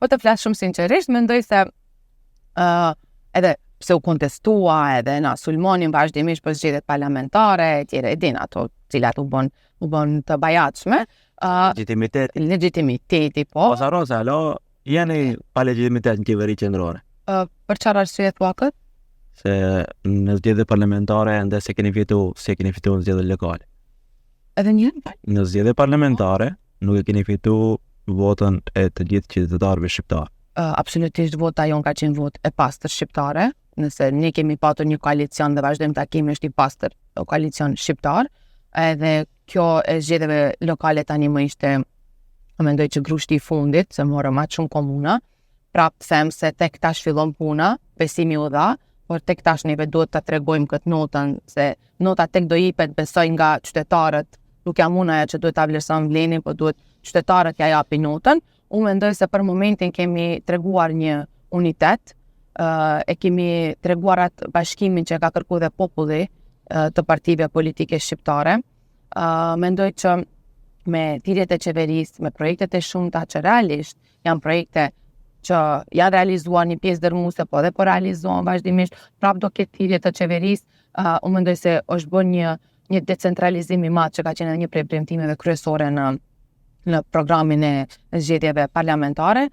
Po të flas shumë sinqerisht, mendoj se edhe pse u kontestua edhe na sulmonin vazhdimisht për zgjedhjet parlamentare, e din ato cilat u bën të bajatshme. Legitimiteti, po. Posa Rosa, jeni pa legitimitet në qeveri qendrore. Për çfarë arsye thua këtë? Se në zgjedhjet parlamentare ende se keni fitu në zgjedhjet lokale. Edhe një? Në zgjedhjet parlamentare nuk e keni fitu votën e të gjithë qytetarëve shqiptar. Absolutisht vota jon ka qenë votë e pastër shqiptare, nëse ne kemi patur një koalicion dhe vazhdojmë ta kemi është i pastër koalicion shqiptar, edhe kjo e zgjedhjeve lokale tani më ishte, mendoj që grushti i fundit, se morëm aq shumë komuna, prap them se tek tash fillon puna, besimi u dha, por tek tash neve duhet ta tregojmë këtë notën, se nota tek do jepet besoj nga qytetarët, nuk jam unë ajo që duhet ta vlerëson vlenin, por duhet qytetarët ja japin notën. Unë mendoj se për momentin kemi treguar një unitet, e kemi treguar atë bashkimin që ka kërkuar dhe populli të partive politike shqiptare. Mendoj që me thirrjet e qeverisë, me projektet e shumta që realisht janë projekte që janë realizuar një pjesë dërmuese, po dhe po realizohen vazhdimisht, prap do ketë thirrje të qeverisë. Unë mendoj se është bën një decentralizim i madh që ka qenë edhe një prej premtimeve kryesore në programin e zgjedhjeve parlamentare.